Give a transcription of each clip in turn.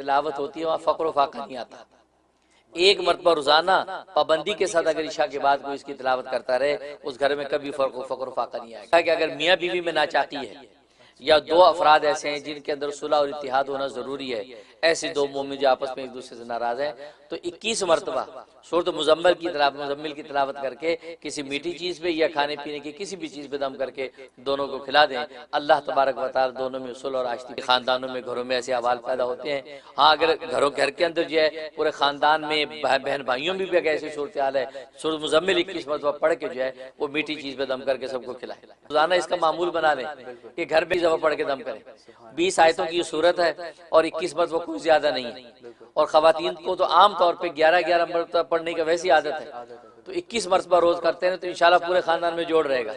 تلاوت ہوتی ہے وہاں فقر و فاقہ نہیں آتا. ایک مرتبہ روزانہ پابندی کے ساتھ اگر عشاء کے بعد کوئی اس کی تلاوت کرتا رہے اس گھر میں کبھی فقر و فاقہ نہیں آئے گا. کہ اگر میاں بیوی میں ناچاکی ہے یا دو افراد ایسے ہیں جن کے اندر صلح اور اتحاد ہونا ضروری ہے، ایسے دو مومن جو آپس میں ایک دوسرے سے ناراض ہیں، تو 21 مرتبہ سورۃ مزمل کی تلاوت کر کے کسی میٹھی چیز پہ یا کھانے پینے کی کسی بھی چیز پہ دم کر کے دونوں کو کھلا دیں. اللہ تبارک و تعالی دونوں میں صلح اور آشتی. خاندانوں میں گھروں میں ایسے احوال پیدا ہوتے ہیں. ہاں اگر گھر کے اندر جو ہے پورے خاندان میں بہن بھائیوں میں بھی اگر ایسی صورتحال ہے، سورۃ مزمل 21 مرتبہ پڑھ کے جو ہے وہ میٹھی چیز پہ دم کر کے سب کو کھلائے. روزانہ اس کا معمول بنا لیں کہ گھر بھی پڑھ کے دم کریں. 20 آیتوں کی یہ صورت ہے اور 21 مرتبہ کوئی زیادہ نہیں ہے. اور خواتین کو تو عام طور پہ 11 مرتبہ پڑھنے کی ویسی عادت ہے، تو 21 مرتبہ روز کرتے ہیں تو انشاءاللہ پورے خاندان میں جوڑ رہے گا.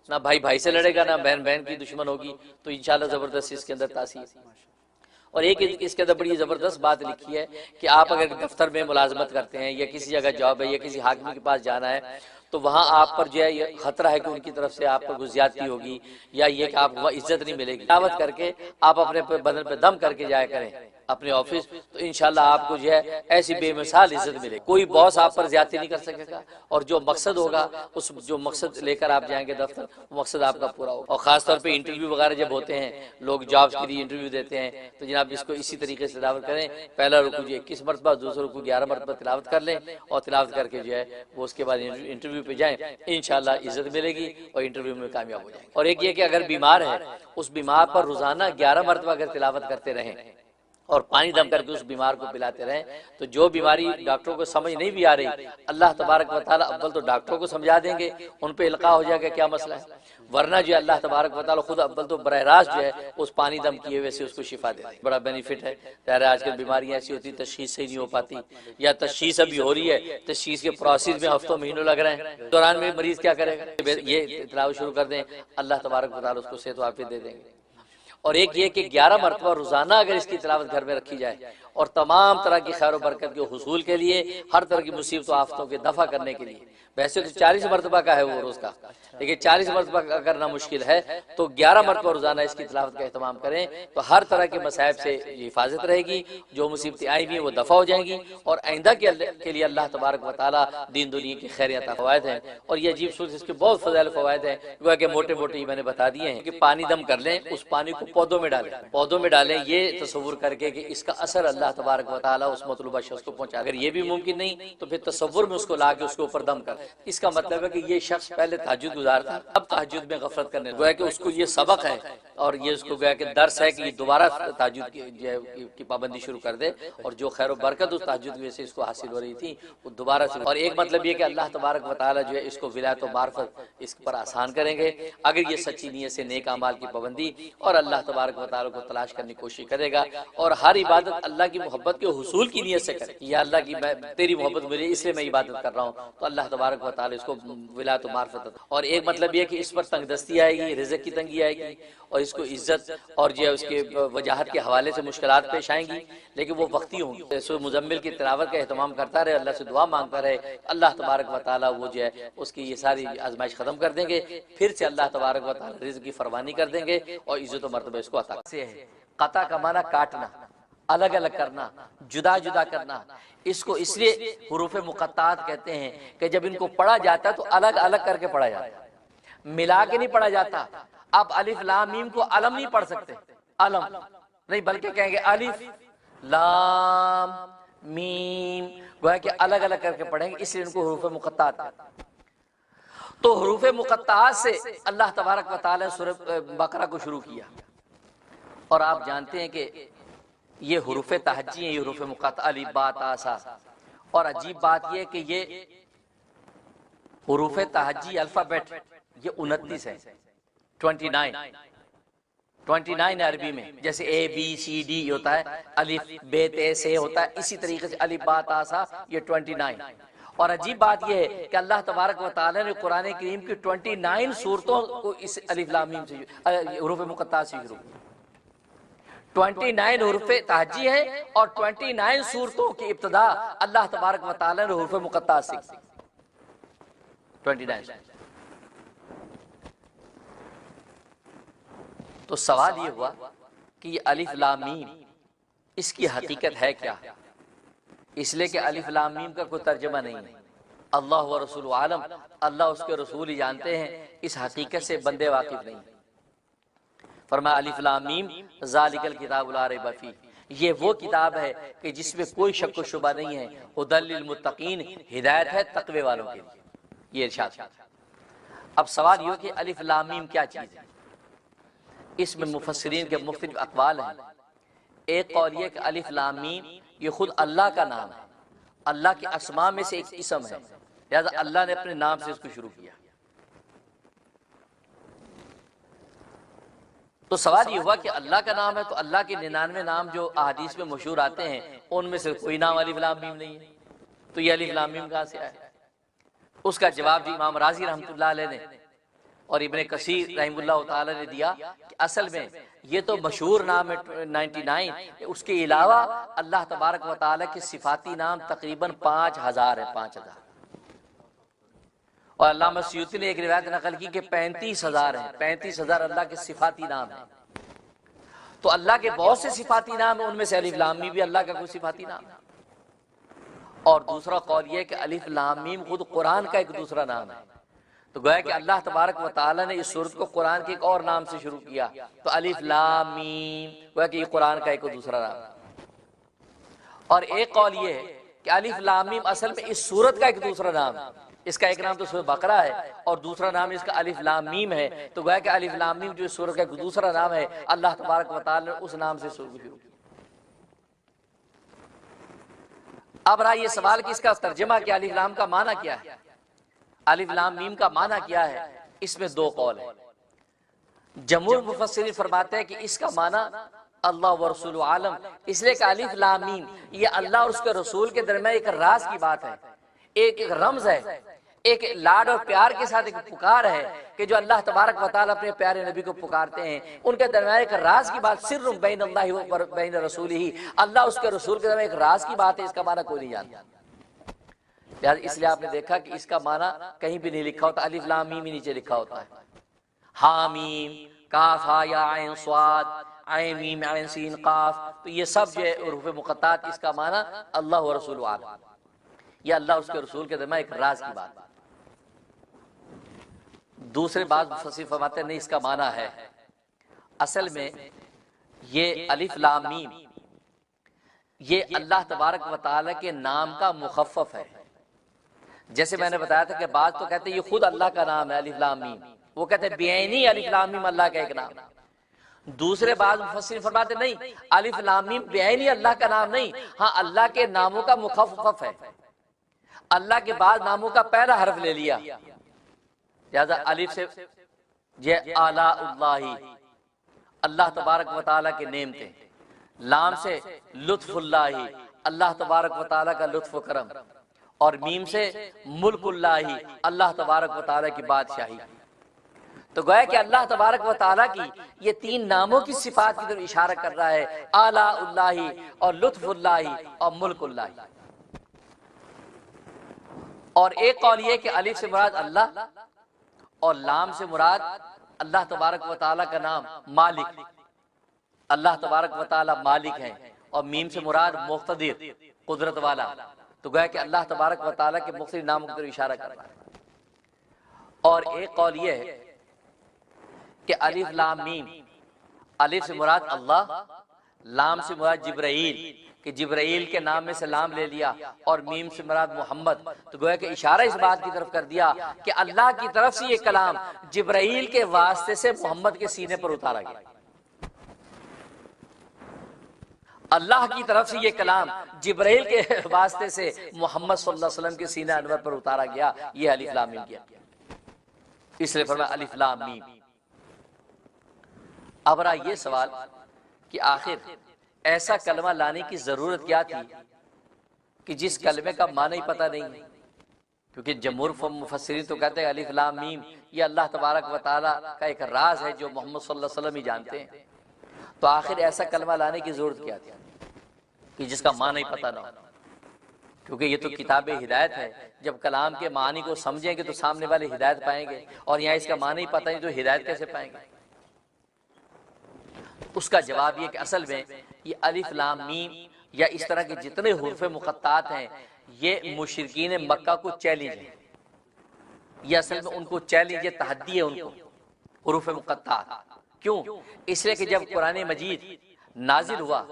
نہ بھائی سے لڑے گا، نہ بہن کی دشمن ہوگی. تو انشاءاللہ زبردست اس کے اندر تاثیر. اور ایک اس کے اندر بڑی زبردست بات لکھی ہے کہ آپ اگر دفتر میں ملازمت کرتے ہیں یا کسی جگہ جاب ہے یا کسی حاکم کے پاس جانا ہے تو وہاں آپ پر جو ہے یہ خطرہ ہے کہ ان کی طرف سے آپ پر کوئی زیادتی ہوگی یا یہ کہ آپ کو وہاں عزت نہیں ملے گی. تلاوت کر کے آپ اپنے بدن پہ دم کر کے جایا کریں اپنے آفس، تو انشاءاللہ آپ کو جو ہے ایسی بے مثال عزت ملے. کوئی باس آپ پر زیادتی نہیں کر سکے گا اور جو مقصد ہوگا اس جو مقصد لے کر آپ جائیں گے دفتر وہ مقصد آپ کا پورا ہوگا. اور خاص طور پہ انٹرویو وغیرہ جب ہوتے ہیں، لوگ جابز کے لیے انٹرویو دیتے ہیں، تو جناب اس کو اسی طریقے سے تلاوت کریں. پہلا رکوع 21 مرتبہ، دوسرا رکوع 11 مرتبہ تلاوت کر لیں اور تلاوت کر کے جو ہے وہ اس کے بعد انٹرویو پہ جائیں. انشاءاللہ عزت ملے گی اور انٹرویو میں کامیاب ہو جائیں گے. اور ایک یہ کہ اگر بیمار ہے اس بیمار پر روزانہ 11 مرتبہ اگر تلاوت کرتے رہیں اور پانی دم کر کے اس بیمار کو پلاتے رہیں تو جو بیماری ڈاکٹروں کو سمجھ نہیں بھی آ رہی اللہ تبارک و تعالیٰ اول تو ڈاکٹروں کو سمجھا دیں گے، ان پہ القاء ہو جائے گا کیا مسئلہ ہے، ورنہ جو ہے اللہ تبارک و تعالیٰ خود اول تو براہ راست جو ہے اس پانی دم کیے ہوئے سے اس کو شفا دے دیں. بڑا بینیفٹ ہے. ظاہر ہے آج کل بیماریاں ایسی ہوتی تشخیص صحیح نہیں ہو پاتی یا تشخیص ابھی ہو رہی ہے، تشخیص کے پروسیس میں ہفتوں مہینوں لگ رہے ہیں، دوران میں مریض کیا کرے گا. یہ تلاوت شروع کر دیں، اللہ تبارک و تعالیٰ اس کو صحت و عافیت دے دیں گے. اور ایک یہ کہ 11 مرتبہ روزانہ اگر اس کی تلاوت گھر میں رکھی جائے اور تمام طرح کی خیر و برکت کے حصول کے لیے، ہر طرح کی مصیبت و آفتوں کے دفع کرنے کے لیے. ویسے تو 40 مرتبہ کا ہے وہ روز کا، لیکن 40 مرتبہ کرنا مشکل ہے تو 11 مرتبہ روزانہ اس کی تلاوت کا اہتمام کریں تو ہر طرح کے مصائب سے حفاظت رہے گی. جو مصیبتیں آئی ہوئی ہیں وہ دفع ہو جائیں گی اور آئندہ کے لیے اللہ تبارک و تعالیٰ دین دنیا کی خیر عطا فوائد ہیں. اور یہ عجیب صورت اس کے بہت فضائل فوائد ہیں گویا کہ موٹے ہی میں نے بتا دیے ہیں. کہ پانی دم کر لیں، اس پانی کو پودوں میں ڈالیں یہ تصور کر کے کہ اس کا اثر اللہ تبارک و تعالیٰ اس مطلوبہ شخص کو پہنچا. اگر یہ بھی ممکن نہیں تو پھر تصور میں اس کو لا کے اس کے اوپر دم کر. اس کا مطلب ہے کہ یہ شخص پہلے تہجد گزار تھا، اب تہجد میں غفلت کرنے گویا کہ اس کو یہ سبق ہے اور یہ اس کو گویا کہ درس ہے کہ یہ دوبارہ تہجد کی پابندی شروع کر دے اور جو خیر و برکت اس تہجد میں سے اس کو حاصل ہو رہی تھی وہ دوبارہ شروع. اور ایک مطلب یہ کہ اللہ تبارک و تعالیٰ جو ہے اس کو ولایت و معرفت اس پر آسان کریں گے اگر یہ سچی نیت سے نیک اعمال کی پابندی اور اللہ تبارک و تعالیٰ کو تلاش کرنے کی کوشش کرے گا. اور ہر عبادت اللہ کی محبت کے حصول کی نیت سے کرے. یا اللہ کی تیری محبت مجھے اس لیے میں عبادت کر رہا ہوں تو اللہ تبارک و تعالیٰ اس کو ولایت و معرفت. اور ایک مطلب یہ کہ اس پر تنگ دستی آئے گی، رزق کی تنگی آئے گی اور اس کو عزت اور جو ہے اس کے وجاہت کے حوالے سے مشکلات پیش آئیں گی، لیکن وہ وقتی ہوں گی. سورۃ مزمل کی تلاوت کا اہتمام کرتا رہے، اللہ سے دعا مانگتا رہے، اللہ تبارک و تعالیٰ وہ جو ہے اس کی یہ ساری آزمائش ختم کر دیں گے. پھر سے اللہ تبارک و تعالیٰ رزق کی فراوانی کر دیں گے اور عزت و مرتبہ اس کو عطا سے ہے. قطع کا معنی کاٹنا، الگ الگ کرنا، جدا جدا کرنا. اس کو اس لیے حروف مقطعات کہتے ہیں کہ جب ان کو پڑھا جاتا ہے تو الگ الگ کر کے پڑھا جاتا ہے، ملا کے نہیں پڑھا جاتا. آپ الف لام میم کو علم نہیں پڑھ سکتے، علم نہیں، بلکہ کہیں گے الف لام میم، گویا کہ الگ الگ کر کے پڑھیں گے، اس لیے ان کو حروف مقطعات کہتے ہیں. تو حروف مقطعات سے اللہ تبارک و تعالی نے سورہ بقرہ کو شروع کیا. اور آپ جانتے ہیں کہ یہ حروف تہجی ہیں، یہ حروف مقطعہ الف با تا سا. اور عجیب بات یہ ہے کہ یہ حروف تہجی الفابیٹ یہ 29 ہے، 29 عربی میں. جیسے اے بی سی ڈی ہوتا ہے، الف بے تے سے ہوتا ہے، اسی طریقے سے الف با تا سا یہ 29. اور عجیب بات یہ ہے کہ اللہ تبارک و تعالی نے قرآن کریم کی 29 سورتوں کو اس الف لام میم سے حروف مقطعات سے شروع کیا. 29 حروف تہجی ہیں اور 29 سورتوں کی ابتدا اللہ تبارک و تعالی نے حروف مقطعات سے کی. 29. تو سوال یہ ہوا کہ یہ الف لام میم اس کی حقیقت ہے کیا؟ اس لیے کہ الف لام میم کا کوئی ترجمہ نہیں ہے، اللہ و رسول عالم، اللہ اس کے رسول ہی جانتے ہیں، اس حقیقت سے بندے واقف نہیں۔ فرمایا الف لام میم ذالک الکتاب لا ریب فیہ، یہ وہ کتاب ہے کہ جس میں کوئی شک و شبہ نہیں ہے، ھدی للمتقین، ہدایت ہے تقوی والوں کے لیے، یہ ارشاد ہے۔ اب سوال یہ کہ الف لام میم کیا چیز ہے؟ اس میں مفسرین کے مختلف اقوال ہیں۔ ایک قول یہ کہ الف لام میم یہ خود اللہ کا نام ہے، اللہ کے اسماء میں سے ایک اسم ہے، لہذا اللہ نے اپنے نام سے اس کو شروع کیا۔ تو سوال یہ ہوا کہ اللہ کا نام ہے تو اللہ کے 99 نام جو احادیث میں مشہور آتے ہیں ان میں سے کوئی نام الف لام میم نہیں ہے، تو یہ الف لام میم کہاں سے آیا؟ اس کا جواب جو امام رازی رحمۃ اللہ علیہ نے اور ابن کثیر رحمہ اللہ تعالی نے دیا کہ اصل میں یہ تو مشہور نام ہے 99، اس کے علاوہ اللہ تبارک و تعالی کے صفاتی نام تقریباً 5000 ہیں، 5000۔ اور علامہ سیوطی نے ایک روایت نقل کی کہ 35000 ہیں، 35000 اللہ کے صفاتی نام ہیں۔ تو اللہ کے بہت سے صفاتی نام ہیں، ان میں سے الف لام میم بھی اللہ کا کوئی صفاتی نام ہے۔ اور دوسرا قول یہ کہ الف لام میم خود قرآن کا ایک دوسرا نام ہے، تو گویا کہ اللہ تبارک و تعالی نے اس سورت کو قرآن کے ایک اور نام سے شروع کیا، تو الف لام میم گویا کہ یہ قرآن کا ایک دوسرا نام ہے۔ اور ایک قول یہ ہے کہ الف لام میم اصل میں اس سورت کا ایک دوسرا نام ہے، اس کا ایک نام تو سورۃ بقرہ ہے اور دوسرا نام اس کا الف لام میم ہے، تو گویا کہ الف لام میم جو اس سورت کا ایک دوسرا نام ہے، اللہ تبارک و تعالی نے اس نام سے شروع کیا۔ اب رہا یہ سوال کہ اس کا ترجمہ کیا، الف لام کا معنی کیا ہے؟ الف لام میم کا معنی کیا ہے؟ اس میں دو قول ہیں۔ جمہور مفسرین فرماتے ہیں کہ اس کا معنی اللہ و رسول عالم، اس لیے کہ الف لام میم یہ اللہ اور اس کے رسول کے درمیان ایک راز کی بات ہے، ایک رمز ہے، ایک لاڈ اور پیار کے ساتھ ایک پکار ہے کہ جو اللہ تبارک و تعالیٰ اپنے پیارے نبی کو پکارتے ہیں، ان کے درمیان ایک راز کی بات، سر بین اللہ و بین رسولہ، اللہ اس کے رسول کے درمیان ایک راز کی بات ہے، اس کا معنی کوئی نہیں جانتا۔ اس لیے آپ نے دیکھا کہ اس کا معنی کہیں بھی نہیں لکھا ہوتا، الف لام میم ہی نیچے لکھا ہوتا ہے، حامیم کاف ہا یا عین صاد عین میم عین سین قاف، تو یہ سب جو ہے حروف مقطعات، اس کا معنی اللہ و رسول عالم، یہ اللہ اس کے رسول کے درمیان ایک راز کی بات ہے۔ دوسرے بعض مفسرین فرماتے ہیں نہیں، اس کا معنی ہے اصل میں یہ الف لام میم یہ اللہ تبارک و تعالی کے نام کا مخفف ہے۔ جیسے میں نے بتایا تھا کہ بعض تو کہتے ہیں یہ خود اللہ کا نام ہے الف لام میم، وہ کہتے ہیں بعینی الف لام میم اللہ کا ایک نام۔ دوسرے بعض مفسرین فرماتے نہیں، الف لام میم بعینی اللہ کا نام نہیں، ہاں اللہ کے ناموں کا مخفف ہے، اللہ کے بعد ناموں کا پہلا حرف لے لیا، لہذا الف سے یہ آلاء اللہ، اللہ تبارک و تعالیٰ کے نعمتیں، لام سے لطف اللہ، اللہ تبارک و تعالیٰ کا لطف و کرم، اور میم سے ملک اللہ، اللہ تبارک و تعالیٰ کی بادشاہی۔ تو گویا کہ اللہ تبارک و تعالیٰ کی یہ تین ناموں کی صفات کی طرف اشارہ کر رہا ہے، آلاء اللہ اور لطف اللہ اور ملک اللہ۔ اور ایک قول یہ کہ الف سے مراد اللہ اور لام سے مراد اللہ تبارک و تعالیٰ کا نام مالک، اللہ تبارک و تعالیٰ مالک ہیں، اور میم سے مراد مقتدر قدرت والا، تو گویا کہ اللہ تبارک و تعالیٰ کے مختلف ناموں کی طرف اشارہ کر رہا ہے۔ اور ایک قول یہ ہے کہ الف لام میم، الف سے مراد اللہ، لام سے مراد جبرائیل کہ جبرائیل کے نام میں سے لام لے لیا، اور میم سے مراد محمد، تو گویا کہ اشارہ اس بات کی طرف کر دیا کہ اللہ کی طرف سے یہ کلام جبرائیل کے واسطے سے محمد کے سینے پر اتارا گیا، اللہ کی طرف سے یہ کلام جبرائیل کے واسطے سے محمد صلی اللہ علیہ وسلم کے سینہ انور پر اتارا گیا، یہ الف لام میم کیا، اس لیے فرمایا الف لام میم۔ اب رہا یہ سوال کہ آخر ایسا کلمہ لانے کی ضرورت کیا تھی کہ جس کلمے کا معنی ہی پتہ نہیں ہے، کیونکہ جمہور مفسرین تو کہتے ہیں الف لام میم یہ اللہ تبارک و تعالیٰ کا ایک راز ہے جو محمد صلی اللہ علیہ وسلم ہی جانتے ہیں، تو آخر ایسا کلمہ لانے کی ضرورت کیا تھی کہ جس کا معنی ہی پتہ نہ ہو، کیونکہ یہ تو کتاب ہدایت ہے، جب کلام کے معنی کو سمجھیں گے تو سامنے والے ہدایت پائیں گے، اور یہاں اس کا معنی ہی پتہ نہیں تو ہدایت کیسے پائیں گے؟ اس کا جواب یہ کہ اصل میں یہ الف لام میم یا اس طرح کے جتنے حروف مقطعات ہیں یہ مشرکین مکہ کو چیلنج ہے، یہ اصل میں ان کو چیلنج، یہ تحدی ہے ان کو حروف مقطعات۔ کیوں؟ اس لیے کہ جب قرآن مجید نازل ہوا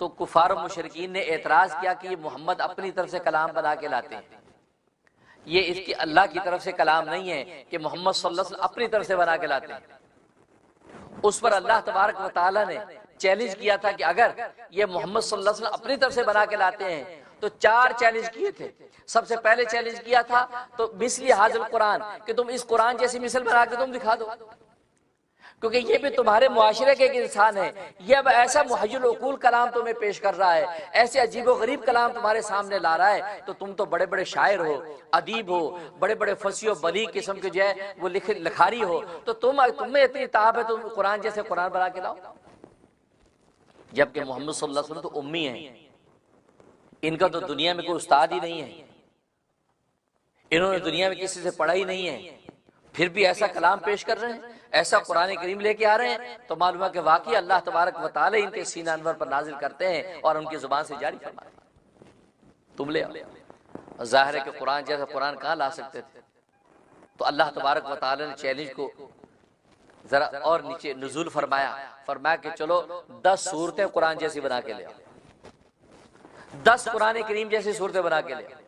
تو کفار و مشرکین نے اعتراض کیا کہ یہ محمد اپنی طرف سے کلام بنا کے لاتے ہیں، یہ اس کی اللہ کی طرف سے کلام نہیں ہے کہ محمد صلی اللہ علیہ وسلم اپنی طرف سے بنا کے لاتے ہیں۔ اس پر اللہ تبارک و تعالی نے چیلنج کیا تھا کہ اگر یہ محمد صلی اللہ علیہ وسلم اپنی طرف سے بنا کے لاتے ہیں تو 4 چیلنج کیے تھے۔ سب سے پہلے چیلنج کیا تھا تو مثلی حاضر قرآن، کہ تم اس قرآن جیسی مثل بنا کے تم دکھا دو، کیونکہ یہ بھی تمہارے معاشرے کے ایک انسان ہے، یہ اب ایسا محی العقول کلام تمہیں پیش کر رہا ہے، ایسے عجیب و غریب کلام تمہارے سامنے لا رہا ہے، تو تم تو بڑے بڑے شاعر ہو، ادیب ہو، بڑے بڑے فصیح و بلیغ قسم کے جو ہے وہ لکھاری ہو، تو تمہیں اتنی تاب ہے تم قرآن جیسے قرآن بنا کے لاؤ۔ جبکہ محمد صلی اللہ علیہ وسلم تو امی ہیں، ان کا تو دنیا میں کوئی استاد ہی نہیں ہے، انہوں نے دنیا میں کسی سے پڑھا ہی نہیں ہے، پھر بھی ایسا کلام پیش کر رہے ہیں، ایسا قرآن کریم لے کے آ رہے ہیں، تو معلوم ہے کہ واقعی اللہ تبارک و تعالی ان کے سینہ انور پر نازل کرتے ہیں اور ان کی زبان سے جاری فرماتے ہیں، تم لے آؤ۔ ظاہر ہے کہ قرآن جیسا قرآن کہاں لا سکتے تھے، تو اللہ تبارک و تعالی نے چیلنج کو ذرا اور نیچے نزول فرمایا کہ چلو 10 صورتیں قرآن جیسی بنا کے لے آؤ، 10 قرآن کریم جیسی صورتیں بنا کے لے آؤ۔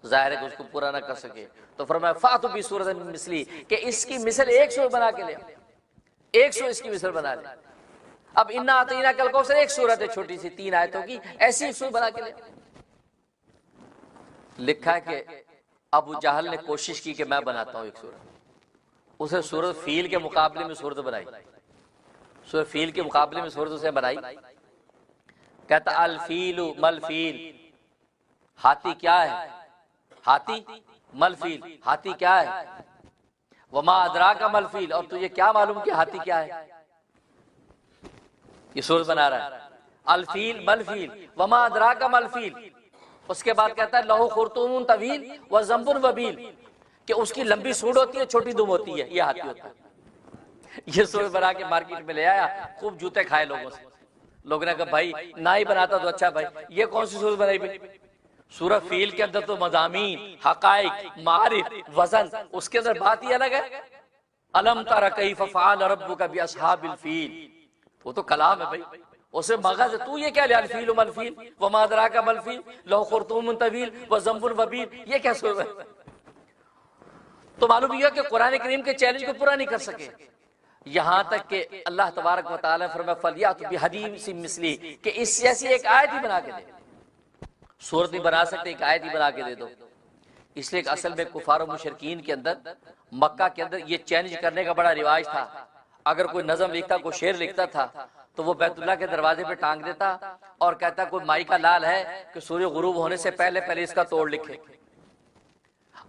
ظاہر ہے کہ اس کو پورا نہ کر سکے تو فرمایا فاتو بھی سورۃ مثلی، کہ اس کی مثل 100 بنا کے لے آؤ، 100 اس کی مثل بنا لے۔ اب انا اعطینا کل کوثر ایک صورت ہے چھوٹی سی 3 آیتوں کی، ایسی 100 بنا کے لے آؤ۔ لکھا ہے کہ ابو جہل نے کوشش کی کہ میں بناتا ہوں ایک صورت، اسے سورۃ فیل کے مقابلے میں صورت بنائی، سورۃ فیل کے مقابلے میں صورت اسے بنائی، کہتا الفیل مل فیل، ہاتھی کیا ہے، ہاتھی مل فیل، ہاتھی کیا ہے، وما ادراک مل فیل، اور تجھے کیا معلوم کہ ہاتھی کیا ہے، یہ صورت بنا رہا ہے، الفیل مل فیل وما ادراک مل فیل۔ اس کے بعد کہتا ہے لہو خرطوم طویل وذنب وبیل، کہ اس کی لمبی سوڑ ہوتی ہے چھوٹی دم ہوتی ہے، یہ ہاتھی ہوتا ہے۔ یہ صورت بنا کے مارکیٹ میں لے آیا، خوب جوتے کھائے لوگوں سے، لوگوں نے کہا بھائی نہ ہی بناتا تو اچھا، بھائی یہ کون سی صورت بنائی بھائی؟ سورہ فیل کے اندر تو مضامین، حقائق، معارف، وزن، اس کے اندر بات ہی الگ ہے۔ الم تر کیف فعل ربک باصحاب الفیل، وہ تو کلام ہے بھائی، اسے مغز ہے، تو یہ کیا لیا الفیل مل فیل وما ادراک مل فیل لہو خرطوم طویل وذنب وبیل، یہ کیا صورت ہے؟ تو معلوم یہ کہ قرآن کریم کے چیلنج کو پورا نہیں کر سکے، یہاں تک کہ اللہ تبارک و تعالی فرمایا فلیاتوا بحدیث مثلی، کہ اس جیسی ایک آیت ہی بنا کے دے، صورت نہیں بنا سکتے، ایک آیت ہی بنا کے دے دو۔ اس لیے کہ اصل میں کفار و مشرکین کے اندر، مکہ کے اندر یہ چیلنج کرنے کا بڑا رواج تھا، اگر کوئی نظم لکھتا، کوئی شعر لکھتا تھا تو وہ بیت اللہ کے دروازے پہ ٹانگ دیتا اور کہتا کوئی مائی کا لال ہے کہ سورج غروب ہونے سے پہلے اس کا توڑ لکھے،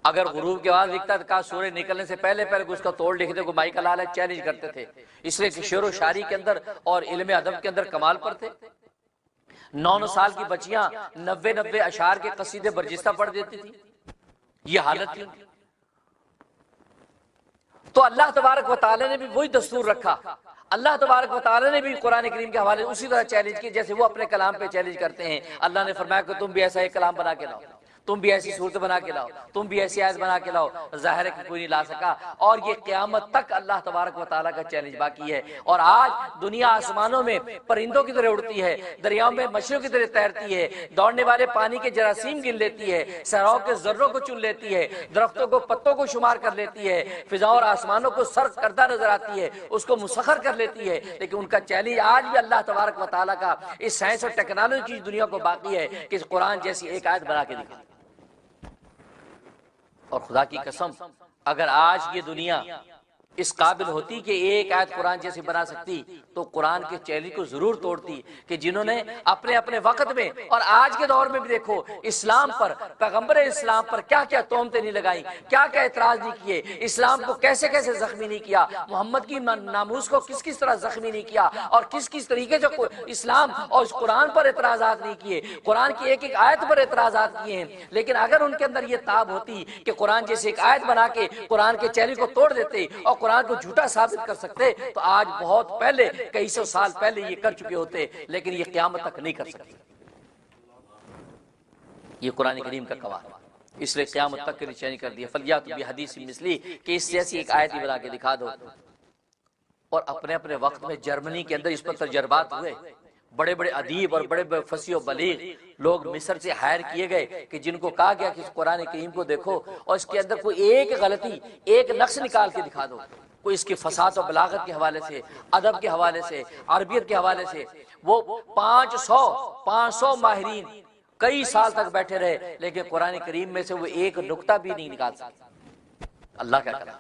اگر غروب کے بعد لکھتا تو کہا سورج نکلنے سے پہلے اس کا توڑ لکھ دے، کوئی مائی کا لال ہے، چیلنج کرتے تھے۔ اس لیے کہ شعر و شاعری کے اندر اور علم ادب کے اندر کمال پر تھے۔ 9 سال کی بچیاں 90 اشعار کے قصیدے برجستہ پڑھ دیتی تھی، یہ حالت تھی۔ تو اللہ تبارک و تعالی نے بھی وہی دستور رکھا، اللہ تبارک و تعالی نے بھی قرآن کریم کے حوالے اسی طرح چیلنج کی جیسے وہ اپنے کلام پہ چیلنج کرتے ہیں۔ اللہ نے فرمایا کہ تم بھی ایسا ایک کلام بنا کے لاؤ، تم بھی ایسی صورت بنا کے لاؤ، تم بھی ایسی آیت بنا کے لاؤ۔ ظاہر ہے کہ کوئی نہیں لا سکا، اور یہ قیامت تک اللہ تبارک و تعالیٰ کا چیلنج باقی ہے۔ اور آج دنیا آسمانوں میں پرندوں کی طرح اڑتی ہے، دریاؤں میں مچھلیوں کی طرح تیرتی ہے، دوڑنے والے پانی کے جراثیم گن لیتی ہے، صحراؤں کے ذروں کو چن لیتی ہے، درختوں کو پتوں کو شمار کر لیتی ہے، فضاؤں اور آسمانوں کو سر کردہ نظر آتی ہے، اس کو مسخر کر لیتی ہے، لیکن ان کا چیلنج آج بھی اللہ تبارک و تعالیٰ کا اس سائنس اور ٹیکنالوجی کی دنیا کو باقی ہے کہ اس قرآن جیسی ایک آیت بنا کے دکھا۔ اور خدا کی قسم اگر آج یہ دنیا اس قابل ہوتی کہ ایک آیت قرآن جیسی بنا سکتی تو قرآن کے چیلنج کو ضرور توڑتی، کہ جنہوں نے اپنے اپنے وقت میں اور آج کے دور میں بھی دیکھو اسلام پر، پیغمبر اسلام پر کیا کیا تہمتیں نہیں لگائیں، کیا کیا اعتراض نہیں کیے، اسلام کو کیسے کیسے زخمی نہیں کیا، محمد کی ناموس کو کس کس طرح زخمی نہیں کیا، اور کس کس طریقے سے اسلام اور اس قرآن پر اعتراضات نہیں کیے، قرآن کی ایک ایک آیت پر اعتراضات کیے ہیں۔ لیکن اگر ان کے اندر یہ تاب ہوتی کہ قرآن جیسے ایک آیت بنا کے قرآن کے چیلنج کو توڑ دیتے اور قرآن کو جھوٹا ثابت کر سکتے تو آج بہت پہلے کئی سو سال پہلے یہ کر چکے ہوتے، لیکن یہ قیامت تک نہیں کر سکتے۔ یہ قرآن کریم کا قوار، اس لیے قیامت تک کے لیے چینج کر دیا۔ فلیات بحدیث مثلی، کہ اس جیسی ایک آیت ہی بنا کے دکھا دو۔ اور اپنے اپنے وقت میں جرمنی کے اندر اس پر تجربات ہوئے، بڑے بڑے ادیب اور بڑے بڑے فصیح و بلیغ لوگ مصر سے ہائر کیے گئے کہ جن کو کہا گیا کہ اس قرآن کریم کو دیکھو اور اس کے اندر کوئی ایک غلطی، ایک نقص نکال کے دکھا دو، کوئی اس کی فصاحت و بلاغت کے حوالے سے، ادب کے حوالے سے، عربیت کے حوالے سے۔ وہ 500 ماہرین کئی سال تک بیٹھے رہے، لیکن قرآن کریم میں سے وہ ایک نقطہ بھی نہیں نکال سکتے۔ اللہ کیا کرا،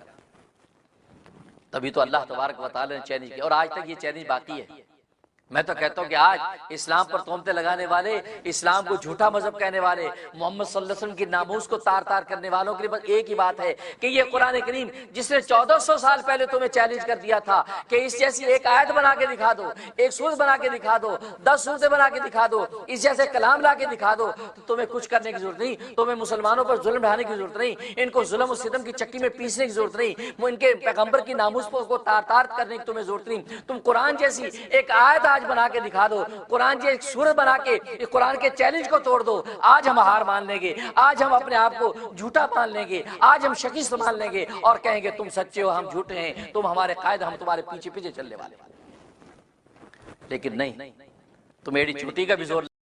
تبھی تو اللہ تبارک و تعالی نے چیلنج کیا، اور آج تک یہ چیلنج باقی ہے۔ میں تو کہتا ہوں کہ آج اسلام پر تہمتیں لگانے والے، اسلام کو جھوٹا مذہب کہنے والے، محمد صلی اللہ علیہ وسلم کی ناموس کو تار تار کرنے والوں کے لیے بس ایک ہی بات ہے کہ یہ قرآن کریم جس نے 1400 سال پہلے تمہیں چیلنج کر دیا تھا کہ اس جیسی ایک آیت بنا کے دکھا دو، ایک سورت بنا کے دکھا دو، 10 سورتیں بنا کے دکھا دو، اس جیسے کلام لا کے دکھا دو، تو تمہیں کچھ کرنے کی ضرورت نہیں، تمہیں مسلمانوں پر ظلم ڈھانے کی ضرورت نہیں، ان کو ظلم و ستم کی چکی میں پیسنے کی ضرورت نہیں، وہ ان کے پیغمبر کی ناموس کو تار تار کرنے کی تمہیں ضرورت نہیں۔ تم قرآن جیسی ایک آیت آج بنا کے دکھا دو، قرآن جیسی ایک سورت بنا کے اس قرآن کے چیلنج کو توڑ دو، آج ہم ہار مان لیں گے، آج ہم اپنے آپ کو جھوٹا مان لیں گے، آج ہم شکست مان لیں گے اور کہیں گے تم سچے ہو، ہم جھوٹے ہیں، تم ہمارے قائد، ہم تمہارے پیچھے پیچھے چلنے والے۔ لیکن نہیں، تم ایڑی چوٹی کا بھی زور